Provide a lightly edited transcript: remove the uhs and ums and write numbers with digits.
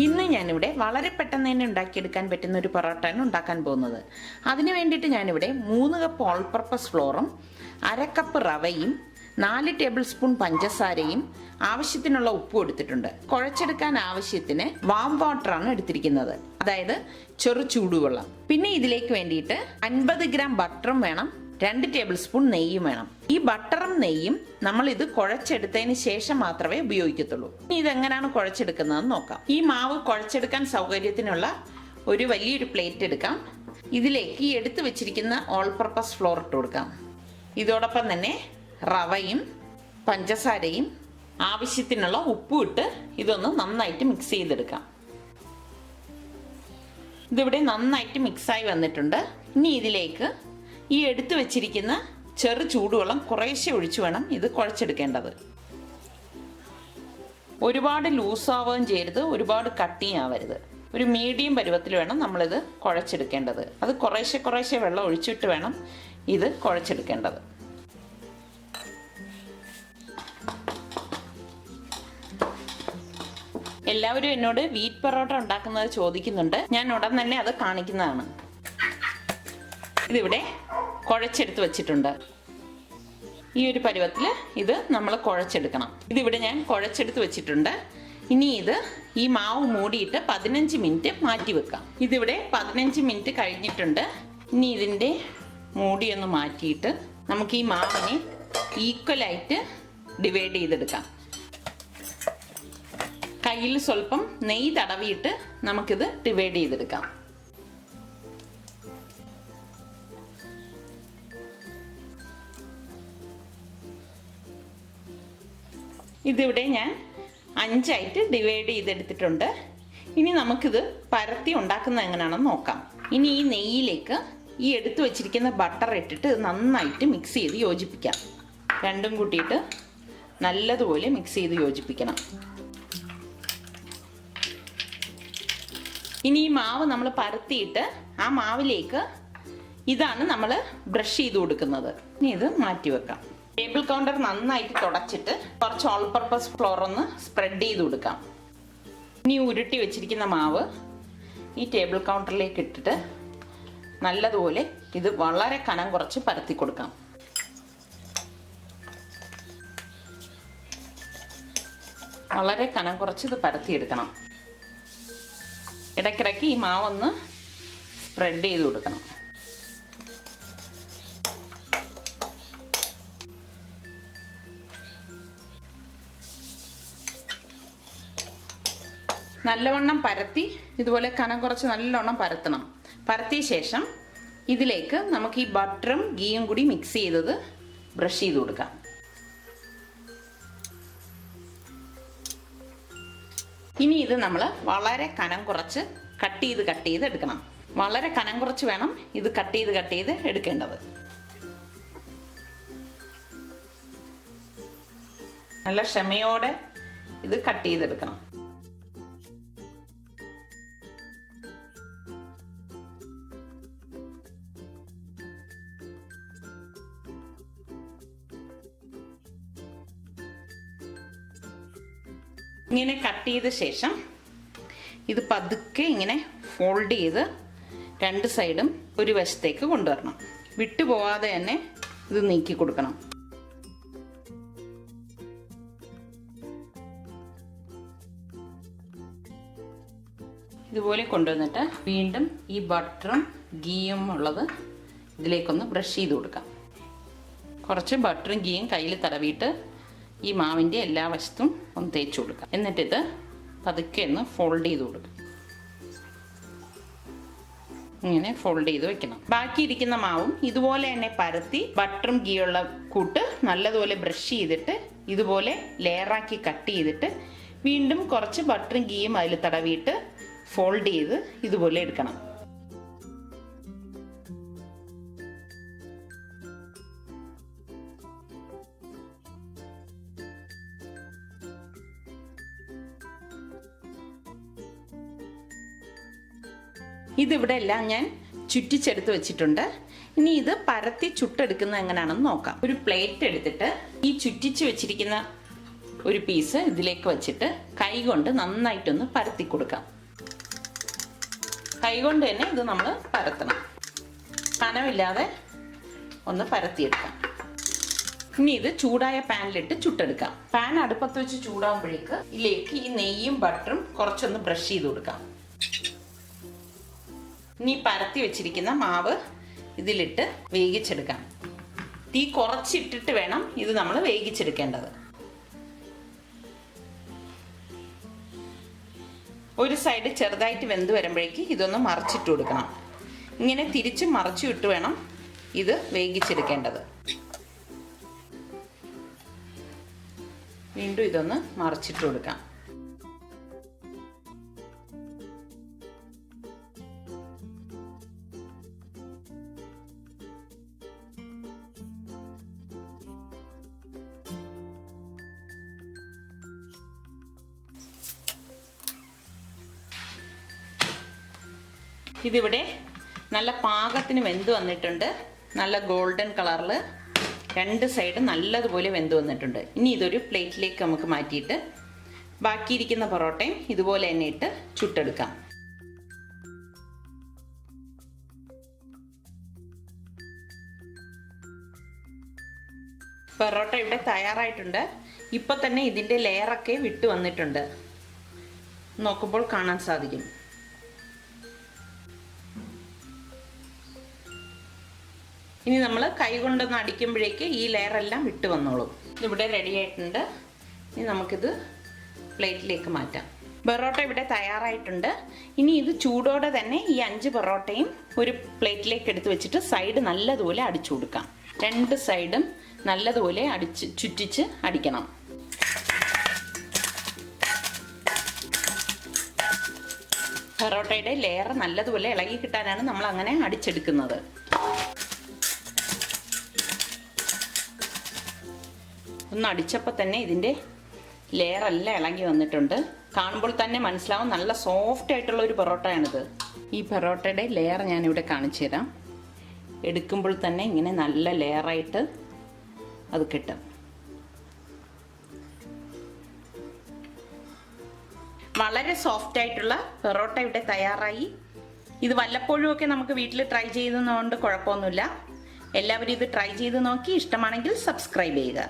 ഇന്ന് ഞാനിവിടെ വളരെ പെട്ടെന്ന് തന്നെ ഉണ്ടാക്കിയെടുക്കാൻ പറ്റുന്ന ഒരു പൊറോട്ടയാണ് ഉണ്ടാക്കാൻ പോകുന്നത്. അതിന് വേണ്ടിയിട്ട് ഞാനിവിടെ 3 കപ്പ് ഓൾ പർപ്പസ് ഫ്ലോറും 1/2 കപ്പ് റവയും 4 ടേബിൾ സ്പൂൺ പഞ്ചസാരയും ആവശ്യത്തിനുള്ള ഉപ്പും എടുത്തിട്ടുണ്ട്. കുഴച്ചെടുക്കാൻ ആവശ്യത്തിന് വാം വാട്ടറാണ് എടുത്തിരിക്കുന്നത്, അതായത് ചെറു ചൂടുവെള്ളം. പിന്നെ ഇതിലേക്ക് വേണ്ടിയിട്ട് 50 ഗ്രാം ബട്ടറും വേണം, 2 ടേബിൾ സ്പൂൺ നെയ്യും വേണം. ഈ ബട്ടറും നെയ്യും നമ്മൾ ഇത് കുഴച്ചെടുത്തതിന് ശേഷം മാത്രമേ ഉപയോഗിക്കത്തുള്ളൂ. ഇനി ഇതെങ്ങനെയാണ് കുഴച്ചെടുക്കുന്നതെന്ന് നോക്കാം. ഈ മാവ് കുഴച്ചെടുക്കാൻ സൗകര്യത്തിനുള്ള ഒരു വലിയൊരു പ്ലേറ്റ് എടുക്കാം. ഇതിലേക്ക് ഈ എടുത്തു വെച്ചിരിക്കുന്ന ഓൾ പർപ്പസ് ഫ്ലോർ ഇട്ട് കൊടുക്കാം. ഇതോടൊപ്പം തന്നെ റവയും പഞ്ചസാരയും ആവശ്യത്തിനുള്ള ഉപ്പും ഇട്ട് ഇതൊന്ന് നന്നായിട്ട് മിക്സ് ചെയ്തെടുക്കാം. ഇതിവിടെ നന്നായിട്ട് മിക്സായി വന്നിട്ടുണ്ട്. ഇനി ഇതിലേക്ക് ഈ എടുത്തു വെച്ചിരിക്കുന്ന ചെറു ചൂടുവെള്ളം കുറേശ്ശെ ഒഴിച്ചു വേണം ഇത് കുഴച്ചെടുക്കേണ്ടത്. ഒരുപാട് ലൂസാവുകയും ചെയ്യരുത്, ഒരുപാട് കട്ടിയും ആവരുത്. ഒരു മീഡിയം പരുവത്തിൽ വേണം നമ്മളിത് കുഴച്ചെടുക്കേണ്ടത്. അത് കുറേശ്ശെ വെള്ളം ഒഴിച്ചിട്ട് വേണം ഇത് കുഴച്ചെടുക്കേണ്ടത്. എല്ലാവരും എന്നോട് വീറ്റ് പൊറോട്ട ഉണ്ടാക്കുന്നത് ചോദിക്കുന്നുണ്ട്. ഞാൻ ഉടൻ തന്നെ അത് കാണിക്കുന്നതാണ്. ഇതിവിടെ കുഴച്ചെടുത്ത് വെച്ചിട്ടുണ്ട്. ഈ ഒരു പരുവത്തിൽ ഇത് നമ്മൾ കുഴച്ചെടുക്കണം. ഇതിവിടെ ഞാൻ കുഴച്ചെടുത്ത് വെച്ചിട്ടുണ്ട്. ഇനി ഇത് ഈ മാവ് മൂടിയിട്ട് 15 മിനിറ്റ് മാറ്റി വെക്കാം. ഇതിവിടെ 15 മിനിറ്റ് കഴിഞ്ഞിട്ടുണ്ട്. ഇനി ഇതിൻ്റെ മൂടിയൊന്ന് മാറ്റിയിട്ട് നമുക്ക് ഈ മാവിനെ ഈക്വലായിട്ട് ഡിവൈഡ് ചെയ്തെടുക്കാം. കയ്യിൽ സ്വല്പം നെയ്യ് തടവിയിട്ട് നമുക്കിത് ഡിവൈഡ് ചെയ്തെടുക്കാം. ഇതിവിടെ ഞാൻ 5 ആയിട്ട് ഡിവൈഡ് ചെയ്തെടുത്തിട്ടുണ്ട്. ഇനി നമുക്കിത് പരത്തി ഉണ്ടാക്കുന്നത് എങ്ങനെയാണെന്ന് നോക്കാം. ഇനി ഈ നെയ്യിലേക്ക് ഈ എടുത്തു വെച്ചിരിക്കുന്ന ബട്ടർ ഇട്ടിട്ട് നന്നായിട്ട് മിക്സ് ചെയ്ത് യോജിപ്പിക്കാം. രണ്ടും കൂട്ടിയിട്ട് നല്ലതുപോലെ മിക്സ് ചെയ്ത് യോജിപ്പിക്കണം. ഇനി ഈ മാവ് നമ്മൾ പരത്തിയിട്ട് ആ മാവിലേക്ക് ഇതാണ് നമ്മൾ ബ്രഷ് ചെയ്ത് കൊടുക്കുന്നത്. ഇനി ഇത് മാറ്റി വെക്കാം. ടേബിൾ കൗണ്ടർ നന്നായിട്ട് തുടച്ചിട്ട് കുറച്ച് ഓൾ പർപ്പസ് ഫ്ലോർ ഒന്ന് സ്പ്രെഡ് ചെയ്ത് കൊടുക്കാം. ഇനി ഉരുട്ടി വെച്ചിരിക്കുന്ന മാവ് ഈ ടേബിൾ കൗണ്ടറിലേക്ക് ഇട്ടിട്ട് നല്ലതുപോലെ ഇത് വളരെ കനം കുറച്ച് പരത്തി കൊടുക്കാം. വളരെ കനം കുറച്ച് ഇത് പരത്തിയെടുക്കണം. ഇടയ്ക്കിടയ്ക്ക് ഈ മാവൊന്ന് സ്പ്രെഡ് ചെയ്ത് കൊടുക്കണം. നല്ലവണ്ണം പരത്തി ഇതുപോലെ കനം കുറച്ച് നല്ലവണ്ണം പരത്തണം. പരത്തിയ ശേഷം ഇതിലേക്ക് നമുക്ക് ഈ ബട്ടറും ഗീയും കൂടി മിക്സ് ചെയ്തത് ബ്രഷ് ചെയ്ത് കൊടുക്കാം. ഇനി ഇത് നമ്മൾ വളരെ കനം കുറച്ച് കട്ട് ചെയ്ത് എടുക്കണം. വളരെ കനം കുറച്ച് വേണം ഇത് കട്ട് ചെയ്ത് എടുക്കേണ്ടത്. നല്ല ക്ഷമയോടെ ഇത് കട്ട് ചെയ്തെടുക്കണം. ഇങ്ങനെ കട്ട് ചെയ്ത ശേഷം ഇത് പതുക്കെ ഇങ്ങനെ ഫോൾഡ് ചെയ്ത് 2 സൈഡും ഒരു വശത്തേക്ക് കൊണ്ടുവരണം. വിട്ടുപോകാതെ തന്നെ ഇത് നീക്കി കൊടുക്കണം. ഇതുപോലെ കൊണ്ടുവന്നിട്ട് വീണ്ടും ഈ ബട്ടറും ഗീയും ഉള്ളത് ഇതിലേക്കൊന്ന് ബ്രഷ് ചെയ്ത് കൊടുക്കാം. കുറച്ച് ബട്ടറും ഗീയും കയ്യിൽ തടവിയിട്ട് ഈ മാവിൻ്റെ എല്ലാ വശത്തും ഒന്ന് തേച്ച് കൊടുക്കാം. എന്നിട്ടിത് പതുക്കെ ഒന്ന് ഫോൾഡ് ചെയ്ത് കൊടുക്കാം. ഇങ്ങനെ ഫോൾഡ് ചെയ്ത് വെക്കണം. ബാക്കിയിരിക്കുന്ന മാവും ഇതുപോലെ തന്നെ പരത്തി ബട്ടറും ഗീയുള്ള കൂട്ട് നല്ലതുപോലെ ബ്രഷ് ചെയ്തിട്ട് ഇതുപോലെ ലെയറാക്കി കട്ട് ചെയ്തിട്ട് വീണ്ടും കുറച്ച് ബട്ടറും ഗീയും അതിൽ തടവിയിട്ട് ഫോൾഡ് ചെയ്ത് ഇതുപോലെ എടുക്കണം. ഇതിവിടെ എല്ലാം ഞാൻ ചുറ്റിച്ചെടുത്ത് വെച്ചിട്ടുണ്ട്. ഇനി ഇത് പരത്തി ചുട്ടെടുക്കുന്നത് എങ്ങനെയാണെന്ന് നോക്കാം. ഒരു പ്ലേറ്റ് എടുത്തിട്ട് ഈ ചുറ്റിച്ച് വെച്ചിരിക്കുന്ന ഒരു പീസ് ഇതിലേക്ക് വെച്ചിട്ട് കൈ കൊണ്ട് നന്നായിട്ടൊന്ന് പരത്തി കൊടുക്കാം. കൈ കൊണ്ട് തന്നെ ഇത് നമ്മൾ പരത്തണം. കനമില്ലാതെ ഒന്ന് പരത്തിയെടുക്കാം. ഇനി ഇത് ചൂടായ പാനിലിട്ട് ചുട്ടെടുക്കാം. പാൻ അടുപ്പത്ത് വെച്ച് ചൂടാകുമ്പോഴേക്ക് ഇതിലേക്ക് ഈ നെയ്യും ബട്ടറും കുറച്ചൊന്ന് ബ്രഷ് ചെയ്ത് കൊടുക്കാം. ഇനി പരത്തി വെച്ചിരിക്കുന്ന മാവ് ഇതിലിട്ട് വേവിച്ചെടുക്കാം. തീ കുറച്ചിട്ടിട്ട് വേണം ഇത് നമ്മൾ വേവിച്ചെടുക്കേണ്ടത്. ഒരു സൈഡ് ചെറുതായിട്ട് വെന്ത് വരുമ്പോഴേക്ക് ഇതൊന്ന് മറിച്ചിട്ട് കൊടുക്കണം. ഇങ്ങനെ തിരിച്ച് മറിച്ചു ഇട്ട് വേണം ഇത് വേവിച്ചെടുക്കേണ്ടത്. വീണ്ടും ഇതൊന്ന് മറിച്ചിട്ട് കൊടുക്കാം. ഇതിവിടെ നല്ല പാകത്തിന് വെന്ത് വന്നിട്ടുണ്ട്. നല്ല ഗോൾഡൻ കളറിൽ രണ്ട് സൈഡ് നല്ലതുപോലെ വെന്ത് വന്നിട്ടുണ്ട്. ഇനി ഇതൊരു പ്ലേറ്റിലേക്ക് നമുക്ക് മാറ്റിയിട്ട് ബാക്കിയിരിക്കുന്ന പൊറോട്ടയും ഇതുപോലെ തന്നെ ഇട്ട് ചുട്ടെടുക്കാം. പൊറോട്ട ഇവിടെ തയ്യാറായിട്ടുണ്ട്. ഇപ്പം തന്നെ ഇതിൻ്റെ ലെയറൊക്കെ വിട്ട് വന്നിട്ടുണ്ട്. നോക്കുമ്പോൾ കാണാൻ സാധിക്കും. ഇനി നമ്മൾ കൈ കൊണ്ടൊന്ന് അടിക്കുമ്പോഴേക്ക് ഈ ലെയറെല്ലാം വിട്ട് വന്നോളും. ഇവിടെ റെഡി ആയിട്ടുണ്ട്. ഇനി നമുക്കിത് പ്ലേറ്റിലേക്ക് മാറ്റാം. പൊറോട്ട ഇവിടെ തയ്യാറായിട്ടുണ്ട്. ഇനി ഇത് ചൂടോടെ തന്നെ ഈ 5 പൊറോട്ടയും ഒരു പ്ലേറ്റിലേക്ക് എടുത്ത് വെച്ചിട്ട് സൈഡ് നല്ലതുപോലെ അടിച്ചു കൊടുക്കാം. രണ്ട് സൈഡും നല്ലതുപോലെ ചുറ്റിച്ച് അടിക്കണം. പൊറോട്ടയുടെ ലെയർ നല്ലതുപോലെ ഇളകി കിട്ടാനാണ് നമ്മൾ അങ്ങനെ അടിച്ചെടുക്കുന്നത്. ഒന്ന് അടിച്ചപ്പോൾ തന്നെ ഇതിൻ്റെ ലെയറെല്ലാം ഇളകി വന്നിട്ടുണ്ട്. കാണുമ്പോൾ തന്നെ മനസ്സിലാവും നല്ല സോഫ്റ്റ് ആയിട്ടുള്ള ഒരു പൊറോട്ടയാണിത്. ഈ പൊറോട്ടയുടെ ലെയർ ഞാനിവിടെ കാണിച്ചു തരാം. എടുക്കുമ്പോൾ തന്നെ ഇങ്ങനെ നല്ല ലെയറായിട്ട് അത് കിട്ടും. വളരെ സോഫ്റ്റ് ആയിട്ടുള്ള പൊറോട്ട ഇവിടെ തയ്യാറായി. ഇത് വല്ലപ്പോഴും ഒക്കെ നമുക്ക് വീട്ടിൽ ട്രൈ ചെയ്യുന്നതുകൊണ്ട് കുഴപ്പമൊന്നുമില്ല. എല്ലാവരും ഇത് ട്രൈ ചെയ്ത് നോക്കി ഇഷ്ടമാണെങ്കിൽ സബ്സ്ക്രൈബ് ചെയ്യുക.